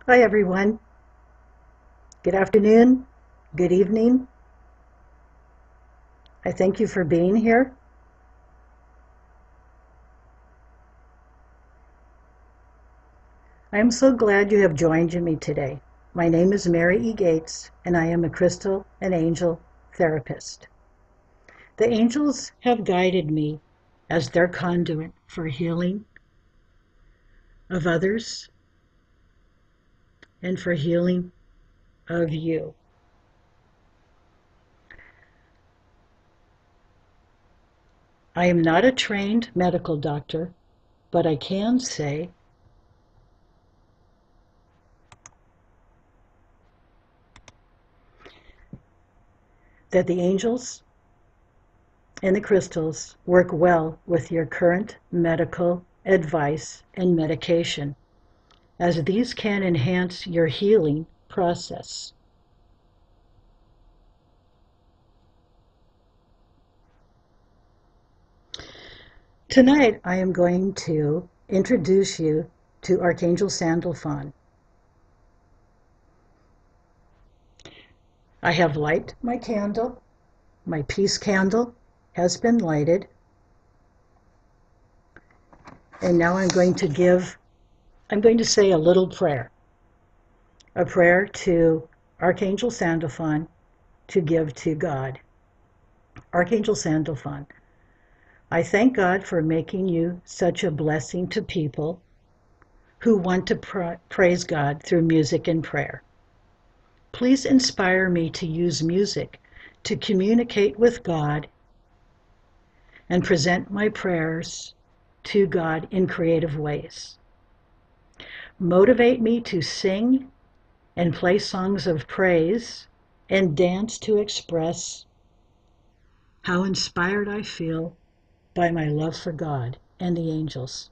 Hi, everyone. Good afternoon. Good evening. I thank you for being here. I am so glad you have joined me today. My name is Mary E. Gates, and I am a crystal and angel therapist. The angels have guided me as their conduit for healing of others and for healing of you. I am not a trained medical doctor, but I can say that the angels and the crystals work well with your current medical advice and medication, as these can enhance your healing process. Tonight, I am going to introduce you to Archangel Sandalphon. I have lighted my candle. My peace candle has been lighted. And now I'm going to say a little prayer. A prayer to Archangel Sandalphon to give to God. Archangel Sandalphon, I thank God for making you such a blessing to people who want to praise God through music and prayer. Please inspire me to use music to communicate with God and present my prayers to God in creative ways. Motivate me to sing and play songs of praise and dance to express how inspired I feel by my love for God and the angels.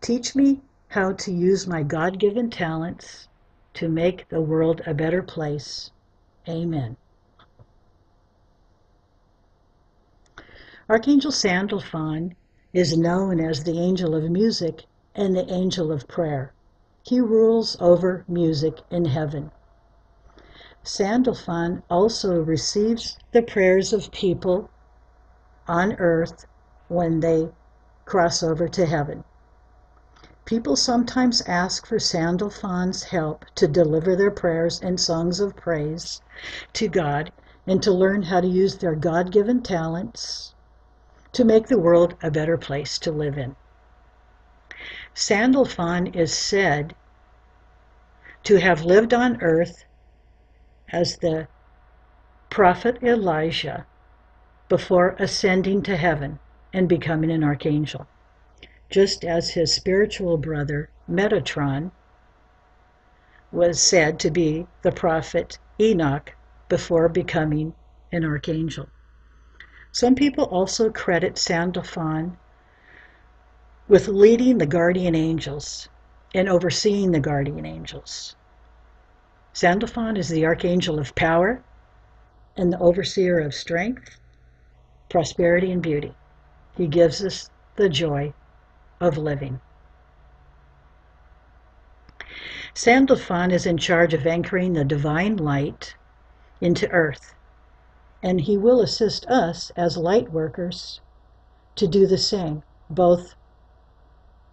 Teach me how to use my God-given talents to make the world a better place. Amen. Archangel Sandalphon is known as the angel of music and the angel of prayer. He rules over music in heaven. Sandalphon also receives the prayers of people on earth when they cross over to heaven. People sometimes ask for Sandalphon's help to deliver their prayers and songs of praise to God and to learn how to use their God-given talents to make the world a better place to live in. Sandalphon is said to have lived on earth as the prophet Elijah before ascending to heaven and becoming an archangel, just as his spiritual brother Metatron was said to be the prophet Enoch before becoming an archangel. Some people also credit Sandalphon with leading the guardian angels and overseeing the guardian angels. Sandalphon is the archangel of power and the overseer of strength, prosperity, and beauty. He gives us the joy of living. Sandalphon is in charge of anchoring the divine light into earth, and he will assist us as light workers to do the same, both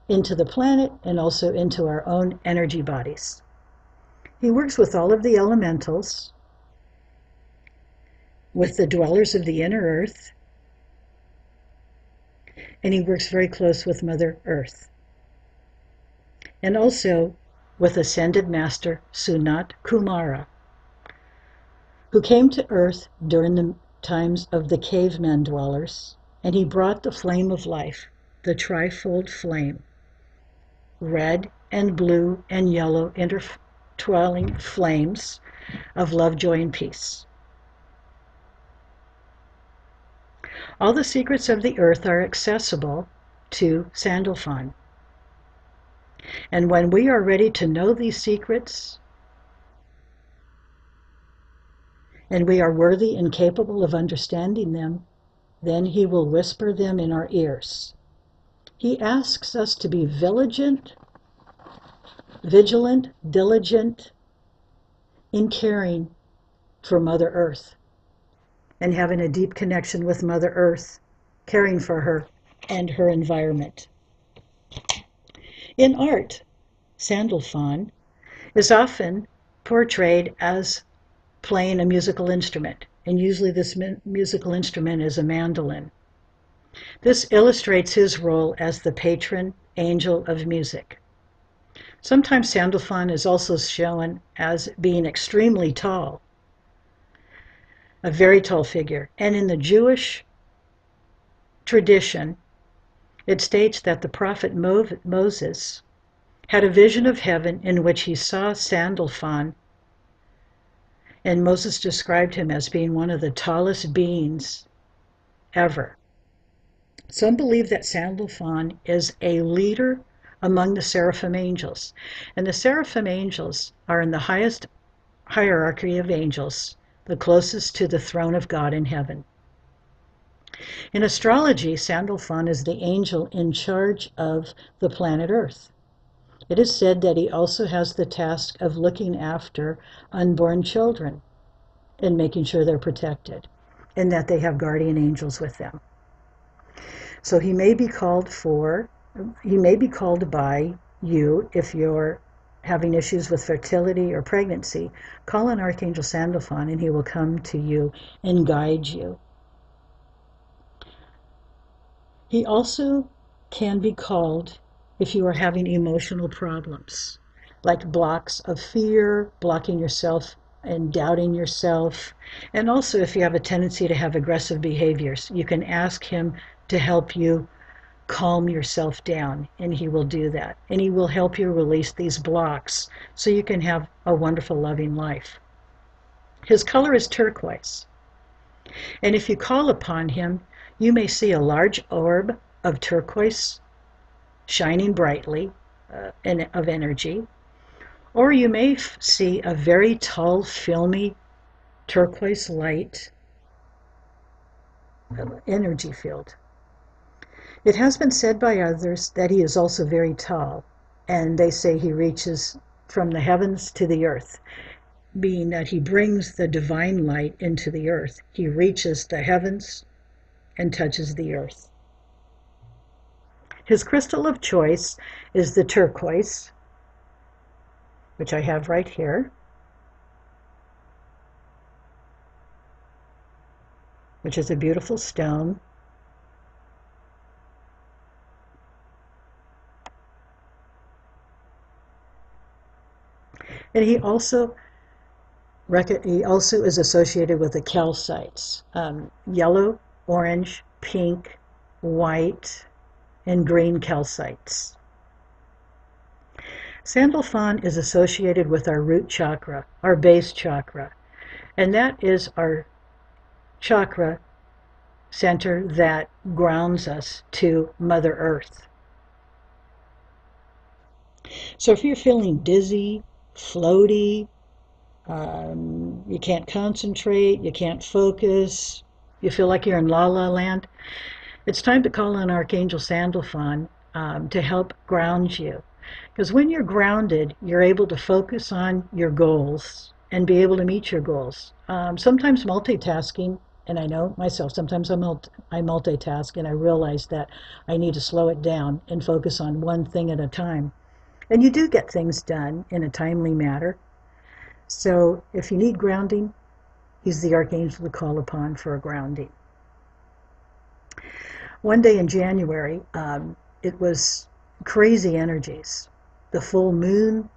into the planet and also into our own energy bodies. He works with all of the elementals, with the dwellers of the inner earth, and he works very close with Mother Earth, and also with Ascended Master Sunat Kumara, who came to Earth during the times of the caveman dwellers, and he brought the flame of life, the trifold flame, red and blue and yellow intertwining flames of love, joy, and peace. All the secrets of the earth are accessible to Sandalphon. And when we are ready to know these secrets, and we are worthy and capable of understanding them, then he will whisper them in our ears. He asks us to be vigilant vigilant, diligent in caring for Mother Earth and having a deep connection with Mother Earth, caring for her and her environment. In art, Sandalphon is often portrayed as playing a musical instrument, and usually this musical instrument is a mandolin. This illustrates his role as the patron angel of music. Sometimes Sandalphon is also shown as being extremely tall, a very tall figure. And in the Jewish tradition, it states that the prophet Moses had a vision of heaven in which he saw Sandalphon, and Moses described him as being one of the tallest beings ever. Some believe that Sandalphon is a leader among the seraphim angels, and the seraphim angels are in the highest hierarchy of angels, the closest to the throne of God in heaven. In astrology, Sandalphon is the angel in charge of the planet Earth. It is said that he also has the task of looking after unborn children and making sure they're protected and that they have guardian angels with them. So he may be called by you if you're having issues with fertility or pregnancy. Call on Archangel Sandalphon and he will come to you and guide you. He also can be called if you are having emotional problems, like blocks of fear, blocking yourself and doubting yourself. And also if you have a tendency to have aggressive behaviors, you can ask him to help you calm yourself down, and he will do that. And he will help you release these blocks so you can have a wonderful, loving life. His color is turquoise. And if you call upon him, you may see a large orb of turquoise shining brightly of energy, or you may see a very tall, filmy turquoise light energy field. It has been said by others that he is also very tall, and they say he reaches from the heavens to the earth, being that he brings the divine light into the earth. He reaches the heavens and touches the earth. His crystal of choice is the turquoise, which I have right here, which is a beautiful stone. And he also is associated with the calcites, yellow, orange, pink, white, and green calcites. Sandalphon is associated with our root chakra, our base chakra, and that is our chakra center that grounds us to Mother Earth. So if you're feeling dizzy, floaty, you can't concentrate, you can't focus, you feel like you're in La La Land, it's time to call on Archangel Sandalphon to help ground you. Because when you're grounded, you're able to focus on your goals and be able to meet your goals. Sometimes multitasking, and I know myself, sometimes I multitask and I realize that I need to slow it down and focus on one thing at a time. And you do get things done in a timely manner. So if you need grounding, he's the archangel to call upon for a grounding. One day in January, it was crazy energies. The full moon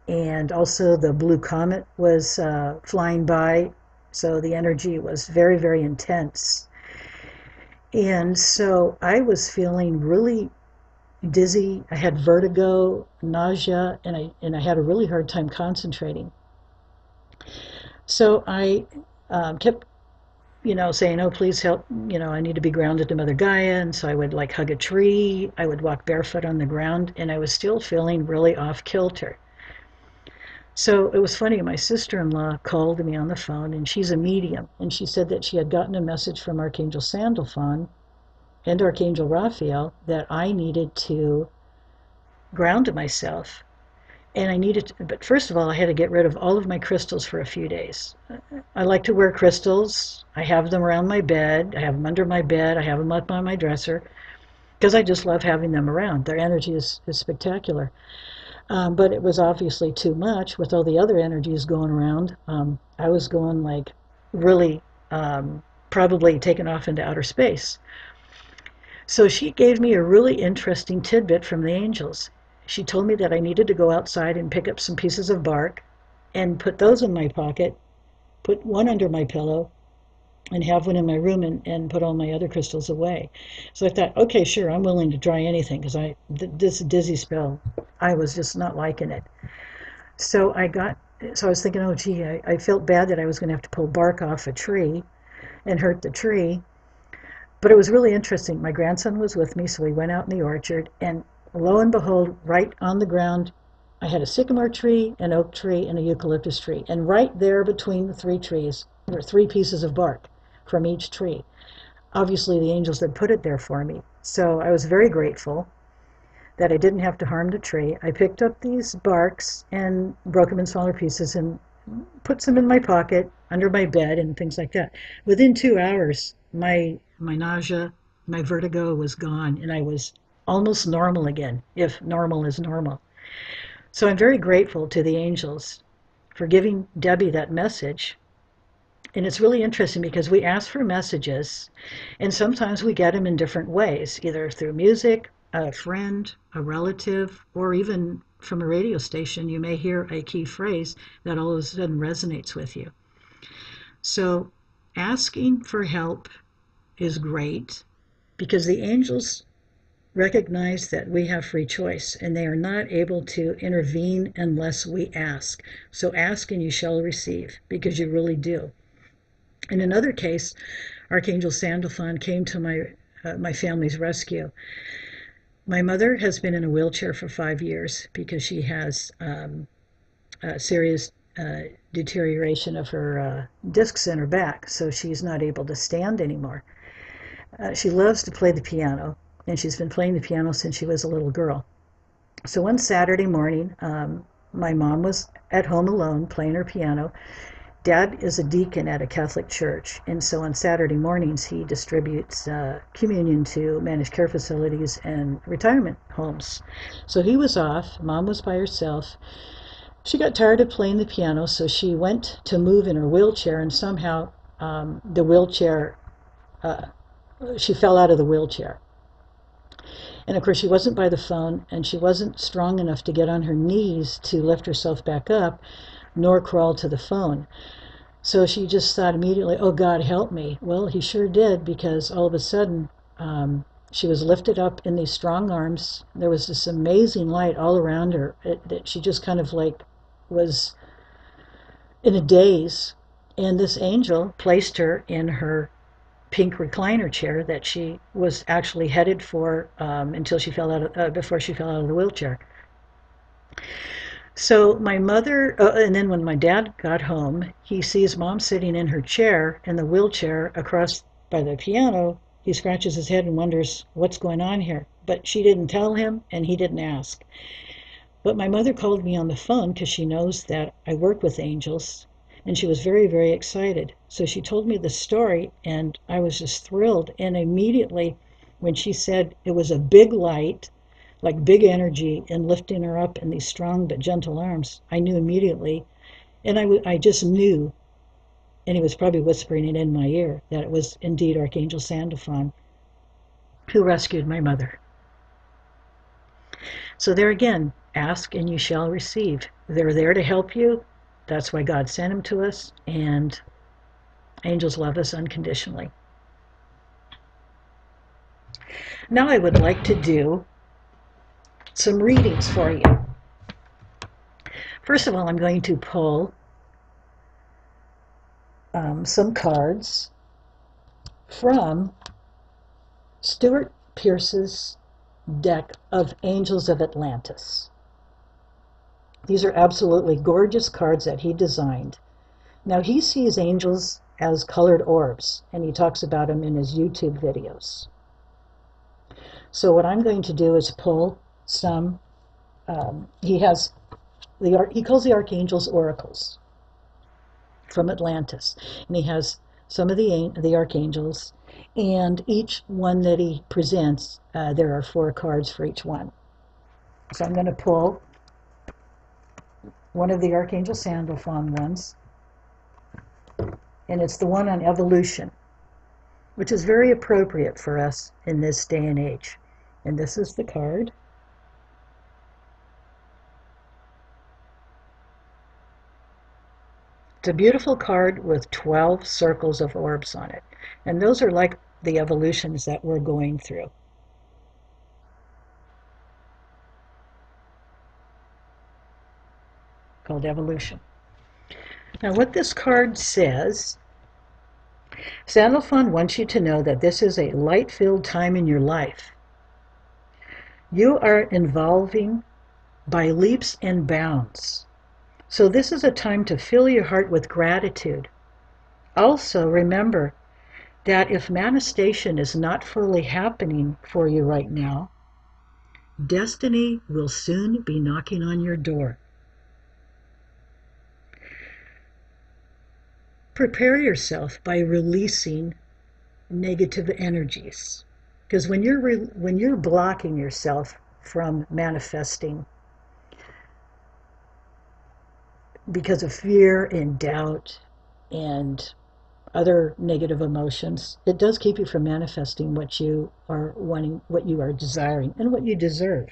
and also the blue comet was flying by, so the energy was very, very intense. And so I was feeling really dizzy. I had vertigo, nausea, and I had a really hard time concentrating. So I kept saying, oh, please help, I need to be grounded to Mother Gaia. And so I would like hug a tree, I would walk barefoot on the ground, and I was still feeling really off kilter. So it was funny, my sister-in-law called me on the phone, and she's a medium, and she said that she had gotten a message from Archangel Sandalphon and Archangel Raphael that I needed to ground myself. and I needed to, but first of all, I had to get rid of all of my crystals for a few days. I like to wear crystals. I have them around my bed. I have them under my bed. I have them up on my dresser because I just love having them around. Their energy is spectacular. But it was obviously too much with all the other energies going around. I was going like really probably taken off into outer space. So she gave me a really interesting tidbit from the angels. She told me that I needed to go outside and pick up some pieces of bark and put those in my pocket, put one under my pillow, and have one in my room and put all my other crystals away. So I thought, okay, sure, I'm willing to try anything because this dizzy spell, I was just not liking it. So I was thinking, oh gee, I felt bad that I was going to have to pull bark off a tree and hurt the tree. But it was really interesting. My grandson was with me, so we went out in the orchard, and lo and behold, right on the ground, I had a sycamore tree, an oak tree, and a eucalyptus tree. And right there between the three trees were 3 pieces of bark from each tree. Obviously, the angels had put it there for me. So I was very grateful that I didn't have to harm the tree. I picked up these barks and broke them in smaller pieces and put some in my pocket, under my bed, and things like that. Within 2 hours, my nausea, my vertigo was gone, and I was almost normal again, if normal is normal. So I'm very grateful to the angels for giving Debbie that message. And it's really interesting because we ask for messages, and sometimes we get them in different ways, either through music, a friend, a relative, or even from a radio station. You may hear a key phrase that all of a sudden resonates with you. So asking for help is great because the angels recognize that we have free choice and they are not able to intervene unless we ask. So ask and you shall receive, because you really do. In another case, Archangel Sandalphon came to my family's rescue. My mother has been in a wheelchair for 5 years because she has serious deterioration of her discs in her back, so she's not able to stand anymore. She loves to play the piano, and she's been playing the piano since she was a little girl. So one Saturday morning, my mom was at home alone playing her piano. Dad is a deacon at a Catholic church, and so on Saturday mornings he distributes communion to managed care facilities and retirement homes. So he was off, Mom was by herself. She got tired of playing the piano, so she went to move in her wheelchair, and somehow the wheelchair, she fell out of the wheelchair. And of course she wasn't by the phone, and she wasn't strong enough to get on her knees to lift herself back up, nor crawl to the phone. So she just thought immediately, oh God, help me. Well, he sure did, because all of a sudden she was lifted up in these strong arms. There was this amazing light all around her that she just kind of like was in a daze. And this angel placed her in her pink recliner chair that she was actually headed for until she fell out before she fell out of the wheelchair. So my mother, and then when my dad got home, he sees Mom sitting in her chair, in the wheelchair across by the piano. He scratches his head and wonders what's going on here. But she didn't tell him, and he didn't ask. But my mother called me on the phone because she knows that I work with angels, and she was very, very excited. So she told me the story, and I was just thrilled. And immediately, when she said it was a big light, like big energy, and lifting her up in these strong but gentle arms, I knew immediately, and I just knew, and he was probably whispering it in my ear, that it was indeed Archangel Sandalphon who rescued my mother. So there again, ask and you shall receive. They're there to help you. That's why God sent them to us, and angels love us unconditionally. Now I would like to do some readings for you. First of all, I'm going to pull some cards from Stuart Pearce's deck of Angels of Atlantis. These are absolutely gorgeous cards that he designed. Now, he sees angels as colored orbs, and he talks about them in his YouTube videos. So what I'm going to do is pull some, he has he calls the archangels oracles from Atlantis. And he has some of the archangels, and each one that he presents, there are 4 cards for each one. So I'm going to pull one of the Archangel Sandalphon ones, and it's the one on evolution, which is very appropriate for us in this day and age. And this is the card. It's a beautiful card with 12 circles of orbs on it. And those are like the evolutions that we're going through. Called evolution. Now what this card says, Sandalphon wants you to know that this is a light-filled time in your life. You are evolving by leaps and bounds. So this is a time to fill your heart with gratitude. Also remember that if manifestation is not fully happening for you right now, destiny will soon be knocking on your door. Prepare yourself by releasing negative energies. Because when you're blocking yourself from manifesting because of fear and doubt and other negative emotions, it does keep you from manifesting what you are wanting, what you are desiring, and what you deserve.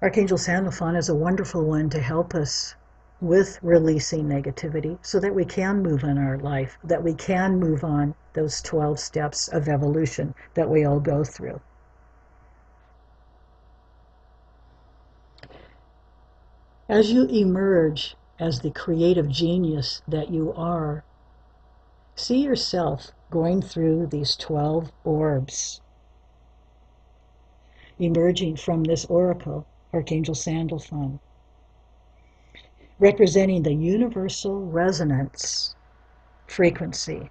Archangel Sandalphon is a wonderful one to help us with releasing negativity so that we can move on our life, that we can move on those 12 steps of evolution that we all go through. As you emerge as the creative genius that you are, see yourself going through these 12 orbs, emerging from this oracle, Archangel Sandalphon, representing the universal resonance frequency.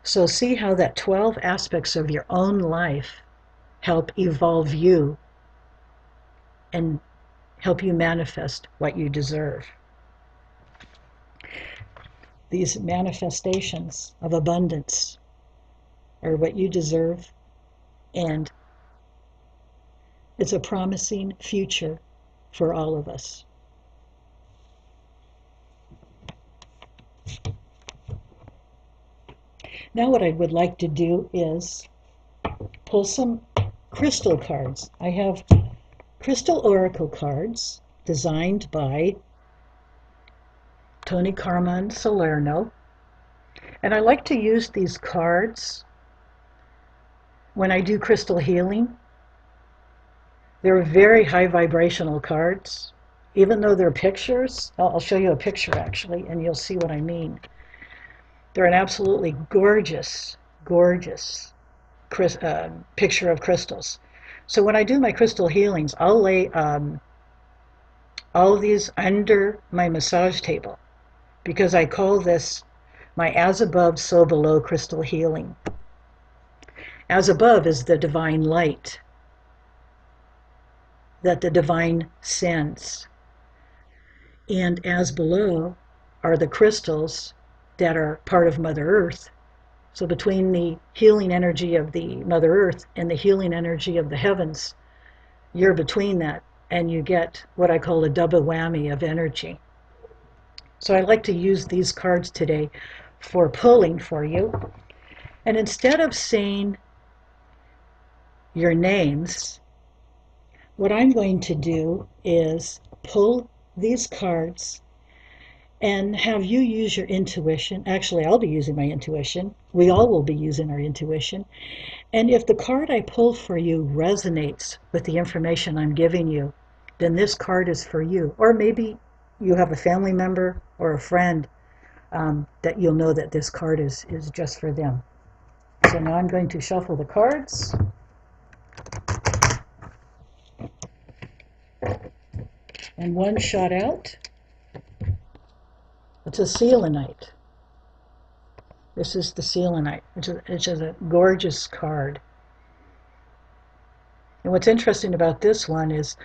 So see how that 12 aspects of your own life help evolve you and help you manifest what you deserve. These manifestations of abundance are what you deserve, and it's a promising future for all of us. Now what I would like to do is pull some crystal cards. I have crystal oracle cards designed by Tony Carmen Salerno, and I like to use these cards when I do crystal healing. They're very high vibrational cards, even though they're pictures. I'll show you a picture actually, and you'll see what I mean. They're an absolutely gorgeous, gorgeous picture of crystals. So when I do my crystal healings, I'll lay all of these under my massage table, because I call this my as above, so below crystal healing. As above is the divine light that the divine sends. And as below are the crystals that are part of Mother Earth. So between the healing energy of the Mother Earth and the healing energy of the heavens, you're between that, and you get what I call a double whammy of energy. So I like to use these cards today for pulling for you. And instead of saying your names, what I'm going to do is pull these cards and have you use your intuition. Actually, I'll be using my intuition. We all will be using our intuition. And if the card I pull for you resonates with the information I'm giving you, then this card is for you. Or maybe you have a family member or a friend that you'll know that this card is just for them. So now I'm going to shuffle the cards. And one shot out. It's a selenite. This is the selenite, which is a gorgeous card. And what's interesting about this one is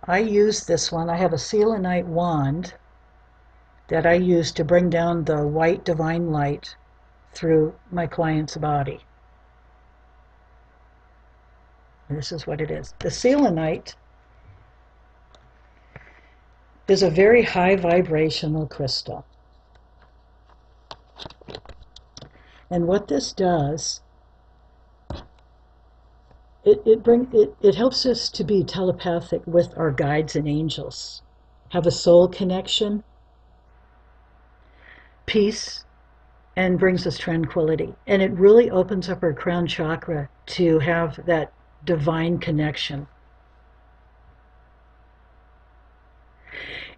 I use this one. I have a selenite wand that I use to bring down the white divine light through my client's body. And this is what it is. The selenite is a very high vibrational crystal. And what this does, it helps us to be telepathic with our guides and angels, have a soul connection, peace, and brings us tranquility. And it really opens up our crown chakra to have that divine connection.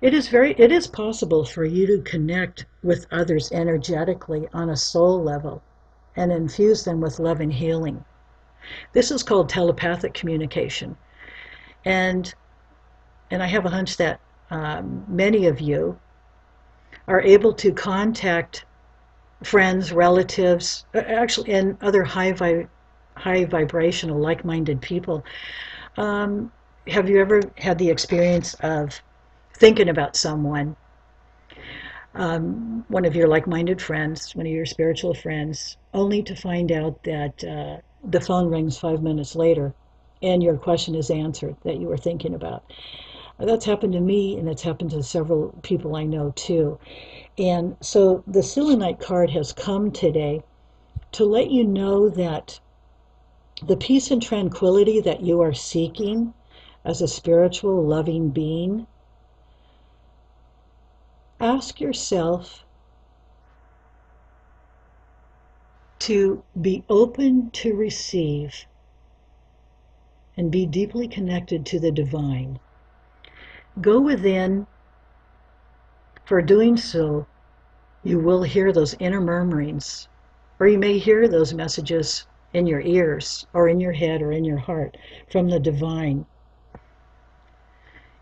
It is possible for you to connect with others energetically on a soul level and infuse them with love and healing. This is called telepathic communication. And I have a hunch that many of you are able to contact friends, relatives, actually, and other high vibrational, like-minded people. Have you ever had the experience of thinking about someone, one of your like-minded friends, one of your spiritual friends, only to find out that the phone rings 5 minutes later and your question is answered that you were thinking about? That's happened to me, and it's happened to several people I know too. And so the selenite card has come today to let you know that the peace and tranquility that you are seeking as a spiritual, loving being, ask yourself to be open to receive and be deeply connected to the divine. Go within. For doing so, you will hear those inner murmurings, or you may hear those messages in your ears, or in your head, or in your heart from the divine.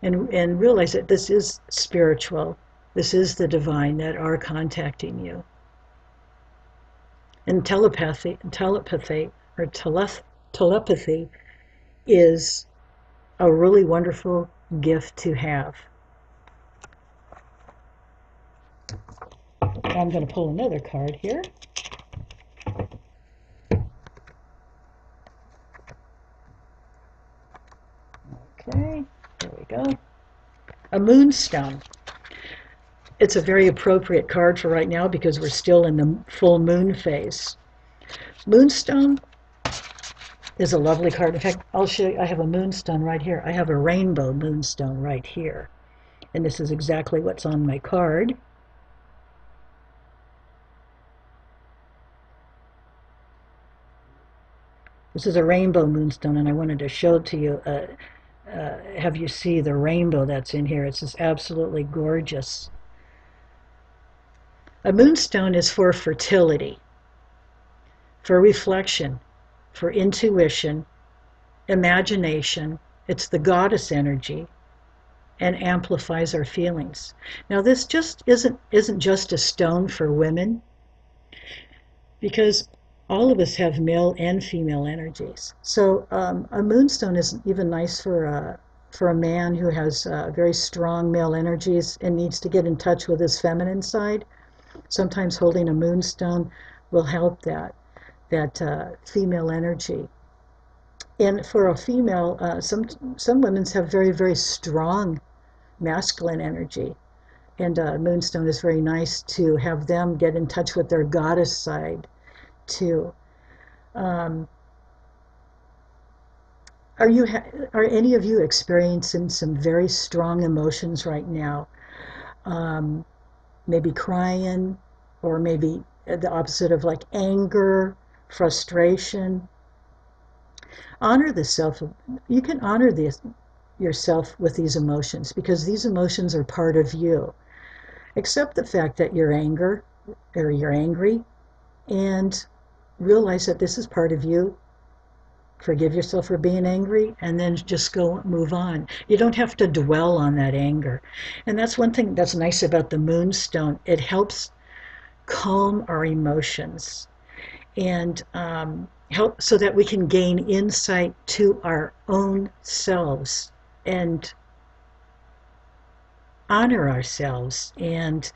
And realize that this is spiritual. This is the divine that are contacting you. And telepathy is a really wonderful gift to have. I'm going to pull another card here. Okay, there we go. A moonstone. It's a very appropriate card for right now because we're still in the full moon phase. Moonstone is a lovely card. In fact, I'll show you. I have a moonstone right here. I have a rainbow moonstone right here. And this is exactly what's on my card. This is a rainbow moonstone, and I wanted to show it to you, have you see the rainbow that's in here. It's just absolutely gorgeous. A moonstone is for fertility, for reflection, for intuition, imagination. It's the goddess energy and amplifies our feelings. Now, this just isn't just a stone for women, because all of us have male and female energies. So a moonstone is even nice for a man who has very strong male energies and needs to get in touch with his feminine side. Sometimes holding a moonstone will help that female energy. And for a female, some women have very, very strong masculine energy. And a moonstone is very nice to have them get in touch with their goddess side too. Are any of you experiencing some very strong emotions right now? Maybe crying, or maybe the opposite of like anger, frustration. Honor the self. You can honor yourself with these emotions, because these emotions are part of you. Accept the fact that you're angry, and realize that this is part of you. Forgive yourself for being angry, and then just move on. You don't have to dwell on that anger. And that's one thing that's nice about the moonstone. It helps calm our emotions and help so that we can gain insight to our own selves and honor ourselves and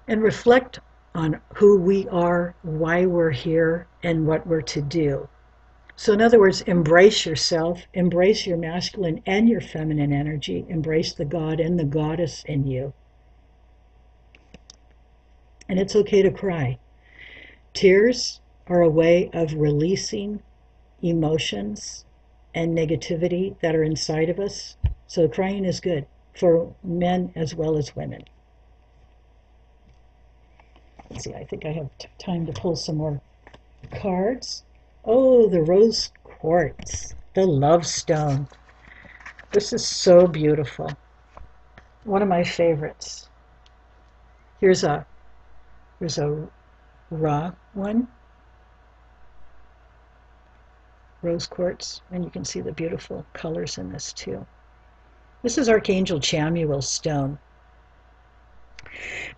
reflect on who we are, why we're here, and what we're to do. So in other words, embrace yourself, embrace your masculine and your feminine energy, embrace the God and the goddess in you. And it's okay to cry. Tears are a way of releasing emotions and negativity that are inside of us. So crying is good for men as well as women. Let's see, I think I have time to pull some more cards. Oh, the rose quartz, the love stone. This is so beautiful. One of my favorites. Here's a raw one, rose quartz, and you can see the beautiful colors in this too. This is Archangel Chamuel's stone.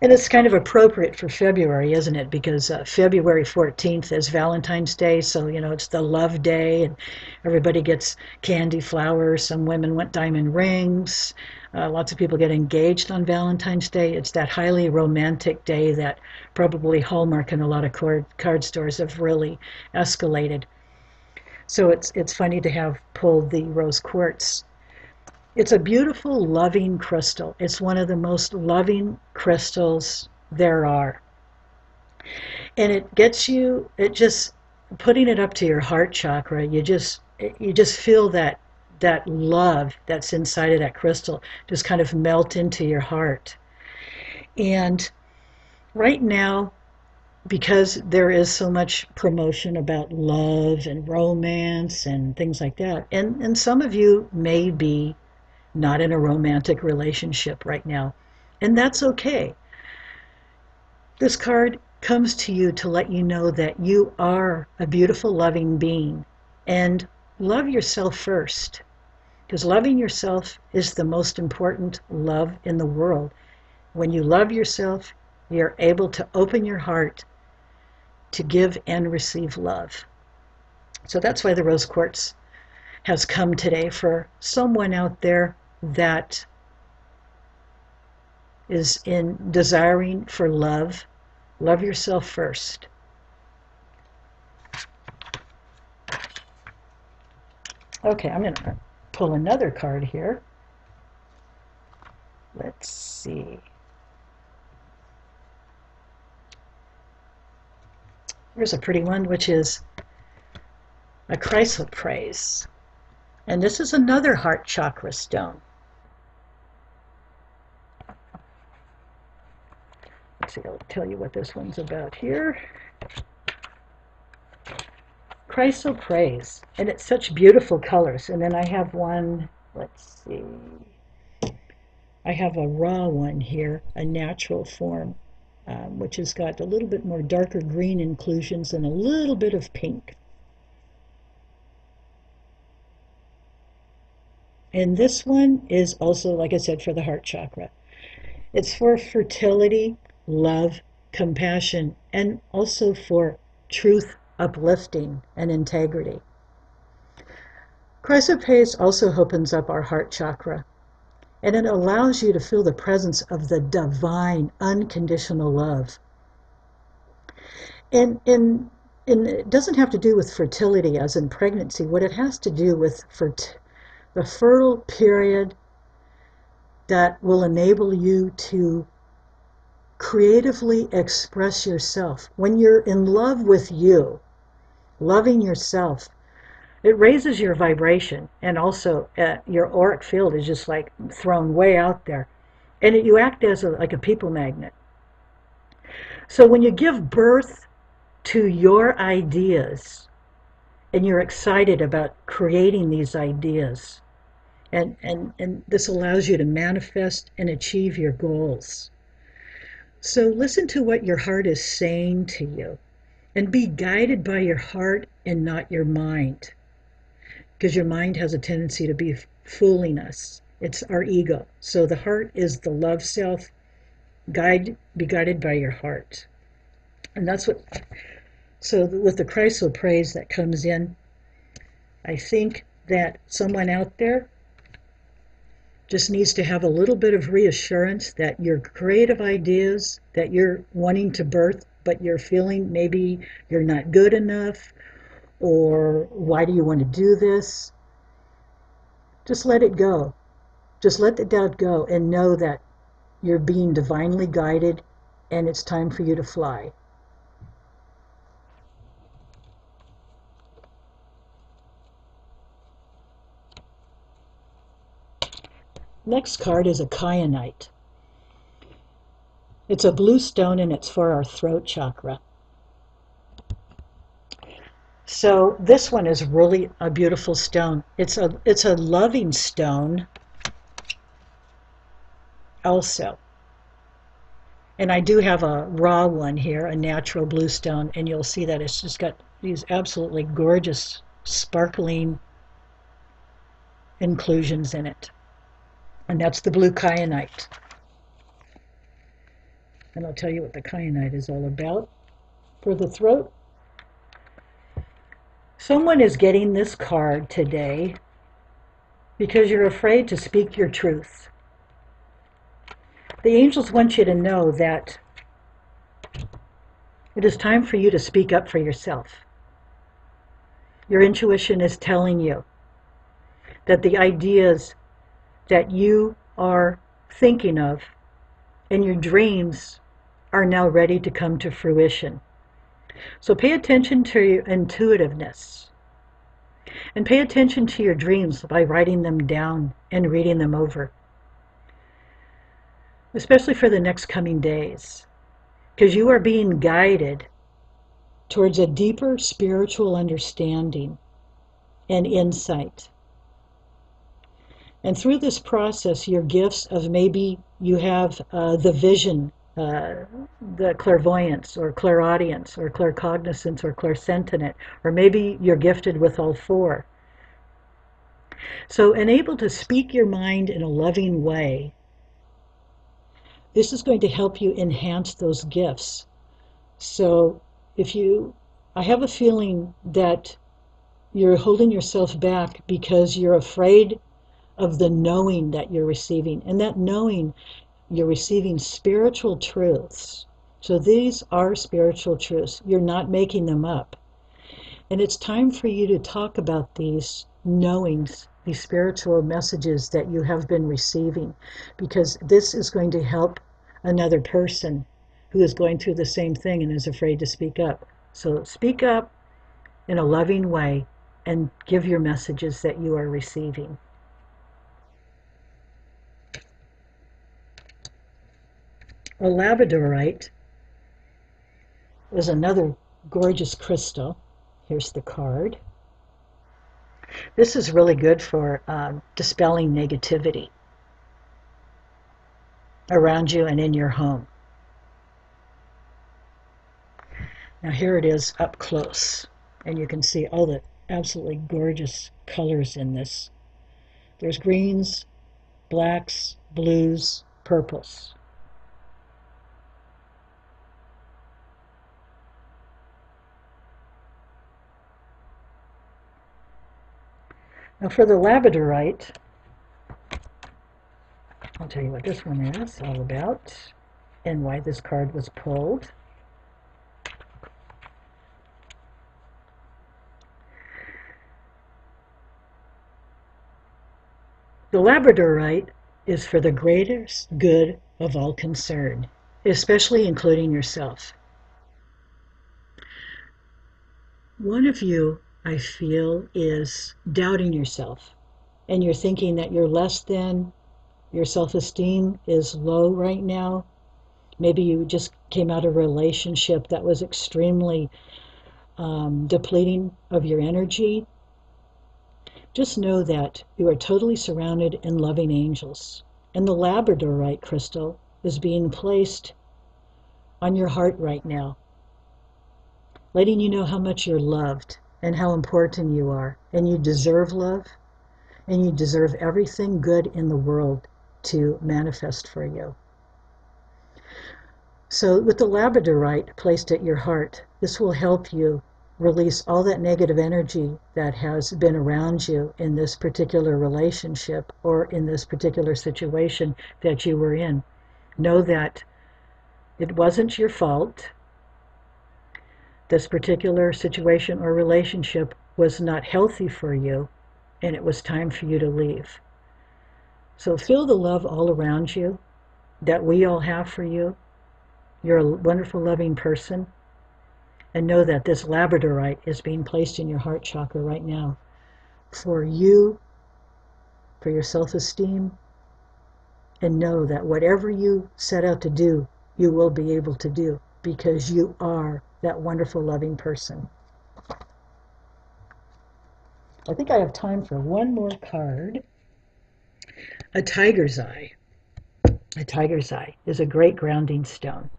And it's kind of appropriate for February, isn't it? Because February 14th is Valentine's Day, so, it's the love day, and everybody gets candy, flowers. Some women want diamond rings. Lots of people get engaged on Valentine's Day. It's that highly romantic day that probably Hallmark and a lot of card stores have really escalated. So it's funny to have pulled the rose quartz. It's a beautiful, loving crystal. It's one of the most loving crystals there are. And it just putting it up to your heart chakra, you just feel that love that's inside of that crystal just kind of melt into your heart. And right now, because there is so much promotion about love and romance and things like that, and some of you may be not in a romantic relationship right now, and that's okay. This card comes to you to let you know that you are a beautiful, loving being, and love yourself first, because loving yourself is the most important love in the world. When you love yourself, you're able to open your heart to give and receive love. So that's why the rose quartz has come today for someone out there that is in desiring for love. Love yourself first. Okay, I'm going to pull another card here. Let's see. Here's a pretty one, which is a chrysoprase. And this is another heart chakra stone. Let's see, I'll tell you what this one's about here. Chrysoprase, and it's such beautiful colors. And then I have one, let's see, I have a raw one here, a natural form, which has got a little bit more darker green inclusions and a little bit of pink. And this one is also, like I said, for the heart chakra. It's for fertility, love, compassion, and also for truth, uplifting, and integrity. Chrysoprase also opens up our heart chakra, and it allows you to feel the presence of the divine, unconditional love. And it doesn't have to do with fertility as in pregnancy. What it has to do with the fertile period that will enable you to creatively express yourself. When you're in love with you, loving yourself, it raises your vibration, and also your auric field is just like thrown way out there, and you act as like a people magnet. So when you give birth to your ideas and you're excited about creating these ideas, and this allows you to manifest and achieve your goals. So listen to what your heart is saying to you, and be guided by your heart and not your mind, because your mind has a tendency to be fooling us. It's our ego. So the heart is the love self. Be guided by your heart. And that's what, so with the chrysoprase that comes in, I think that someone out there just needs to have a little bit of reassurance that your creative ideas that you're wanting to birth, but you're feeling maybe you're not good enough, or why do you want to do this? Just let it go. Just let the doubt go and know that you're being divinely guided and it's time for you to fly. Next card is a kyanite. It's a blue stone and it's for our throat chakra. So this one is really a beautiful stone. It's a loving stone also. And I do have a raw one here, a natural blue stone, and you'll see that it's just got these absolutely gorgeous, sparkling inclusions in it. And that's the blue kyanite. And I'll tell you what the kyanite is all about. For the throat, someone is getting this card today because you're afraid to speak your truth. The angels want you to know that it is time for you to speak up for yourself. Your intuition is telling you that the ideas that you are thinking of and your dreams are now ready to come to fruition. So pay attention to your intuitiveness and pay attention to your dreams by writing them down and reading them over, especially for the next coming days, because you are being guided towards a deeper spiritual understanding and insight. And through this process, your gifts of maybe you have the vision, the clairvoyance or clairaudience or claircognizance or clairsentient, or maybe you're gifted with all four. So, and able to speak your mind in a loving way, this is going to help you enhance those gifts. So I have a feeling that you're holding yourself back because you're afraid of the knowing that you're receiving. And that knowing, you're receiving spiritual truths. So these are spiritual truths. You're not making them up. And it's time for you to talk about these knowings, these spiritual messages that you have been receiving, because this is going to help another person who is going through the same thing and is afraid to speak up. So speak up in a loving way and give your messages that you are receiving. A labradorite is another gorgeous crystal. Here's the card. This is really good for dispelling negativity around you and in your home. Now here it is up close, and you can see all the absolutely gorgeous colors in this. There's greens, blacks, blues, purples. Now for the labradorite, I'll tell you what this one is all about and why this card was pulled. The labradorite is for the greatest good of all concerned, especially including yourself. One of you, I feel, is doubting yourself, and you're thinking that you're less than, your self-esteem is low right now. Maybe you just came out of a relationship that was extremely depleting of your energy. Just know that you are totally surrounded in loving angels. And the labradorite crystal is being placed on your heart right now, letting you know how much you're loved and how important you are. And you deserve love, and you deserve everything good in the world to manifest for you. So with the labradorite placed at your heart, this will help you release all that negative energy that has been around you in this particular relationship or in this particular situation that you were in. Know that it wasn't your fault. This particular situation or relationship was not healthy for you, and it was time for you to leave. So feel the love all around you that we all have for you. You're a wonderful, loving person. And know that this labradorite is being placed in your heart chakra right now for you, for your self-esteem, and know that whatever you set out to do, you will be able to do because you are that wonderful, loving person. I think I have time for one more card. A tiger's eye. A tiger's eye is a great grounding stone.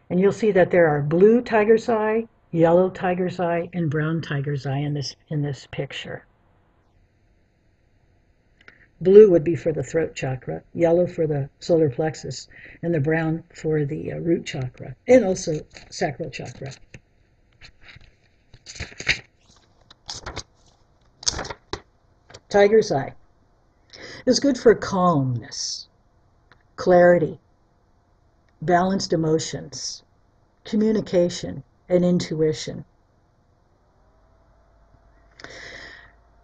And you'll see that there are blue tiger's eye, yellow tiger's eye, and brown tiger's eye in this picture. Blue would be for the throat chakra, yellow for the solar plexus, and the brown for the root chakra, and also sacral chakra. Tiger's eye is good for calmness, clarity, balanced emotions, communication, and intuition.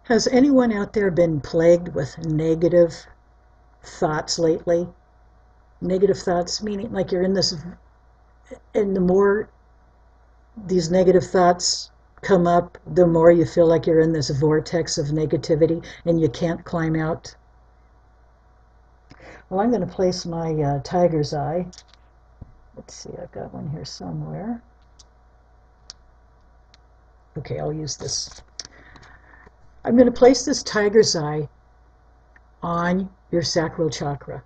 Has anyone out there been plagued with negative thoughts lately? Negative thoughts meaning like you're in this, and the more these negative thoughts come up, the more you feel like you're in this vortex of negativity and you can't climb out. Well, I'm going to place my tiger's eye. Let's see, I've got one here somewhere. Okay, I'll use this. I'm going to place this tiger's eye on your sacral chakra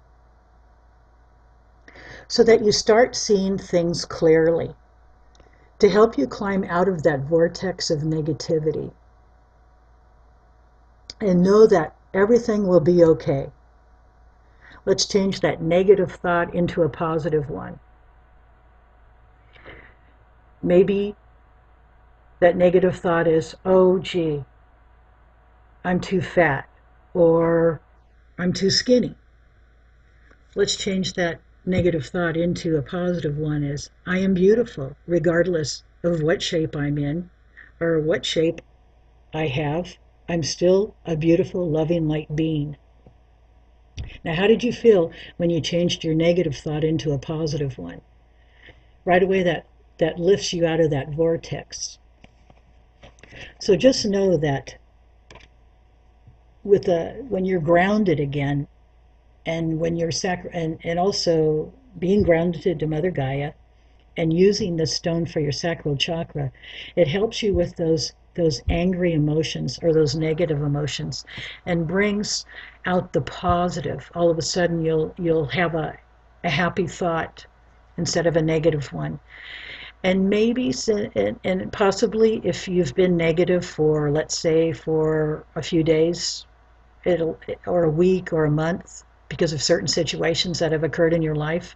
so that you start seeing things clearly to help you climb out of that vortex of negativity and know that everything will be okay. Let's change that negative thought into a positive one. Maybe that negative thought is, oh gee, I'm too fat, or I'm too skinny. Let's change that negative thought into a positive one is, I am beautiful, regardless of what shape I'm in or what shape I have. I'm still a beautiful, loving, light being. Now, how did you feel when you changed your negative thought into a positive one? Right away, that lifts you out of that vortex. So just know that when you're grounded again, and when you're and also being grounded to Mother Gaia and using the stone for your sacral chakra, it helps you with those angry emotions or those negative emotions and brings out the positive. All of a sudden you'll have a happy thought instead of a negative one. And maybe, and possibly if you've been negative for, let's say, for a few days, or a week or a month, because of certain situations that have occurred in your life,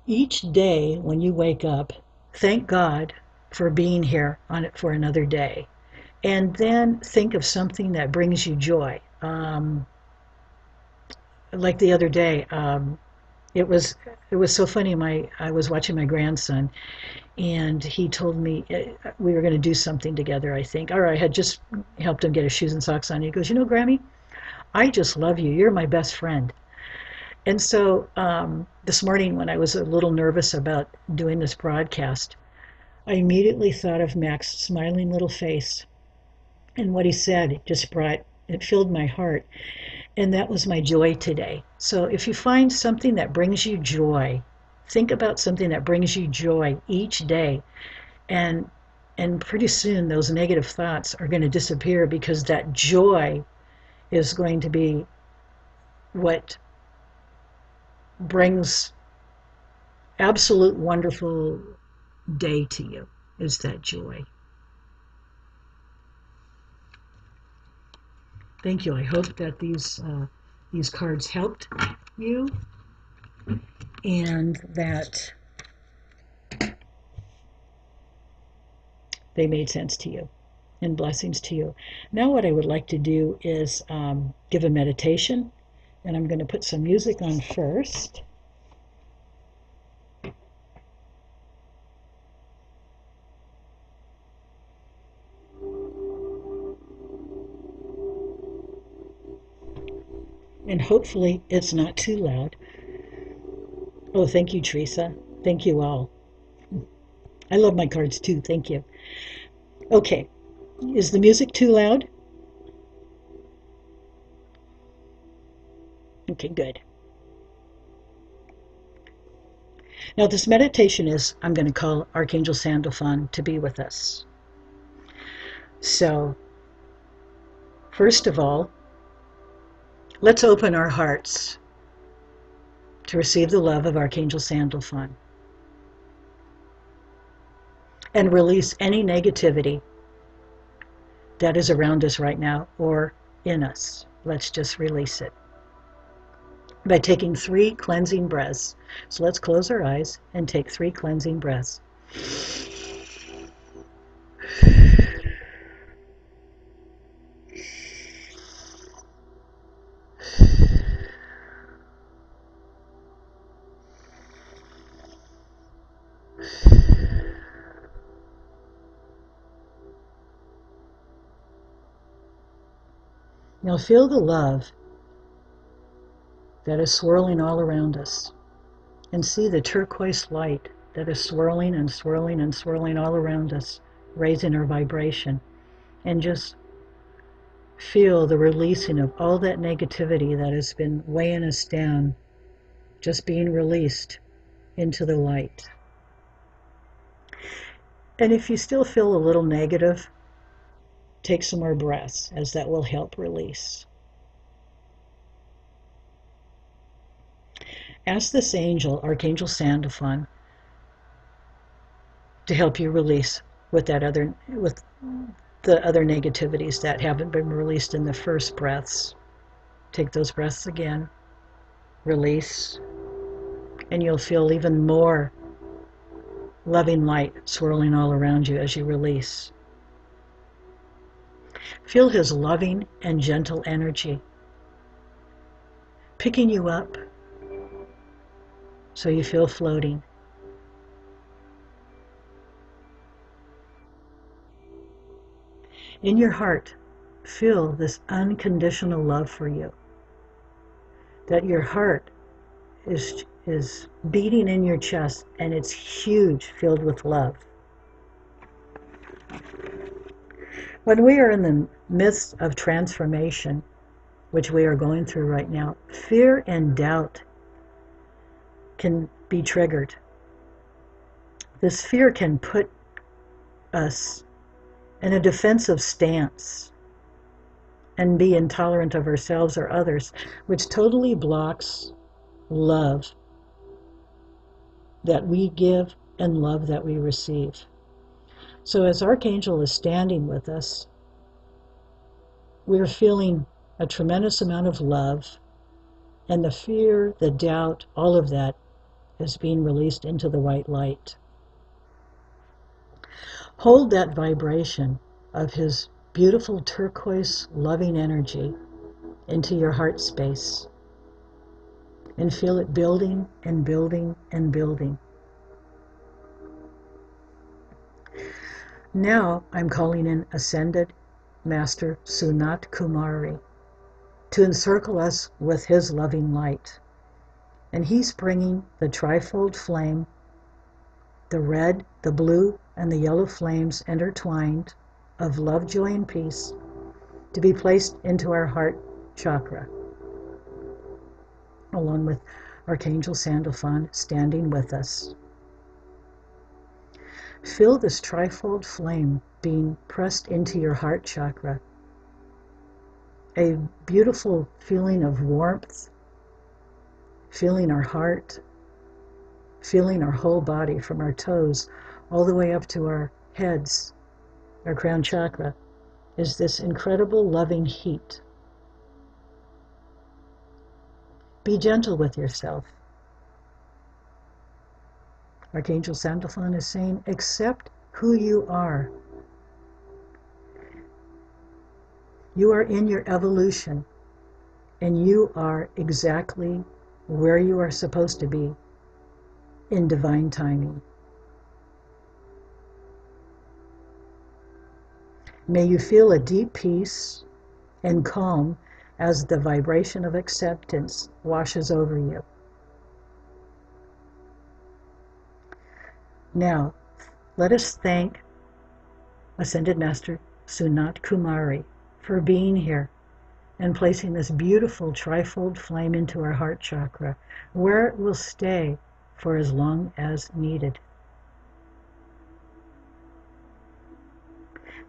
each day when you wake up, thank God for being here on it for another day. And then think of something that brings you joy. Like the other day, it was so funny. I was watching my grandson, and he told me we were going to do something together, I think. Or I had just helped him get his shoes and socks on. He goes, Grammy, I just love you. You're my best friend. And so this morning when I was a little nervous about doing this broadcast, I immediately thought of Mac's smiling little face. And what he said it filled my heart. And that was my joy today. So if you find something that brings you joy, think about something that brings you joy each day. And pretty soon those negative thoughts are going to disappear, because that joy is going to be what brings absolute wonderful day to you, is that joy. Thank you. I hope that these cards helped you, and that they made sense to you, and blessings to you. Now what I would like to do is give a meditation, and I'm going to put some music on first. And hopefully it's not too loud. Oh, thank you, Teresa. Thank you all. I love my cards too. Thank you. Okay. Is the music too loud? Okay, good. Now this meditation is, I'm going to call Archangel Sandalphon to be with us. So, first of all, let's open our hearts to receive the love of Archangel Sandalphon and release any negativity that is around us right now or in us. Let's just release it by taking 3 cleansing breaths. So let's close our eyes and take 3 cleansing breaths. Now feel the love that is swirling all around us, and see the turquoise light that is swirling and swirling and swirling all around us, raising our vibration. And just feel the releasing of all that negativity that has been weighing us down, just being released into the light. And if you still feel a little negative, take some more breaths, as that will help release. Ask this angel, Archangel Sandalphon, to help you release with the other negativities that haven't been released in the first breaths. Take those breaths again, release, and you'll feel even more loving light swirling all around you as you release. Feel his loving and gentle energy picking you up so you feel floating. In your heart, feel this unconditional love for you, that your heart is beating in your chest, and it's huge, filled with love. When we are in the midst of transformation, which we are going through right now, fear and doubt can be triggered. This fear can put us in a defensive stance and be intolerant of ourselves or others, which totally blocks love that we give and love that we receive. So as Archangel is standing with us, we're feeling a tremendous amount of love, and the fear, the doubt, all of that is being released into the white light. Hold that vibration of his beautiful turquoise loving energy into your heart space and feel it building and building and building. Now I'm calling in Ascended Master Sunat Kumari to encircle us with his loving light. And he's bringing the trifold flame, the red, the blue, and the yellow flames intertwined of love, joy, and peace to be placed into our heart chakra, along with Archangel Sandalphon standing with us. Feel this trifold flame being pressed into your heart chakra. A beautiful feeling of warmth, feeling our heart, feeling our whole body from our toes all the way up to our heads, our crown chakra, is this incredible loving heat. Be gentle with yourself. Archangel Sandalphon is saying, accept who you are You are in your evolution, and you are exactly where you are supposed to be in divine timing. May you feel a deep peace and calm as the vibration of acceptance washes over you. Now, let us thank Ascended Master Sunat Kumari for being here and placing this beautiful trifold flame into our heart chakra, where it will stay for as long as needed,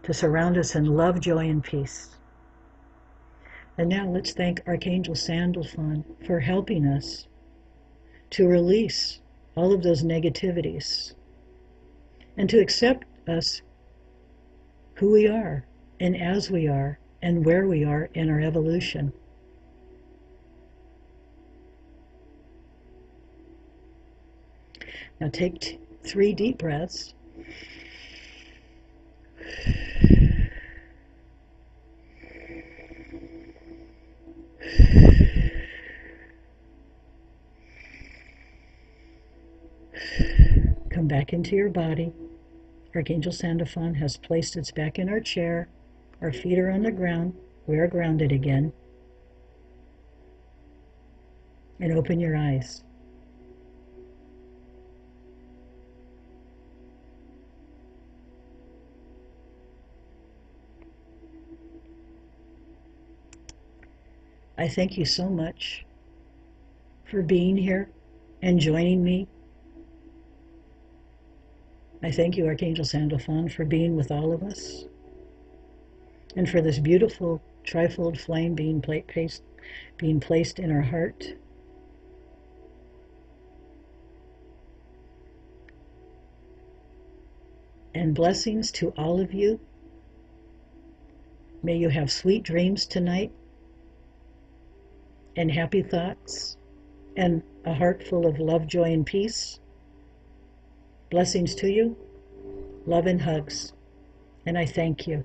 to surround us in love, joy, and peace. And now let's thank Archangel Sandalphon for helping us to release all of those negativities and to accept us who we are and as we are and where we are in our evolution. Now take 3 deep breaths. Come back into your body. Archangel Sandalphon has placed its back in our chair. Our feet are on the ground. We are grounded again. And open your eyes. I thank you so much for being here and joining me. I thank you, Archangel Sandalphon, for being with all of us and for this beautiful trifold flame being placed in our heart. And blessings to all of you. May you have sweet dreams tonight and happy thoughts and a heart full of love, joy, and peace. Blessings to you, love and hugs, and I thank you.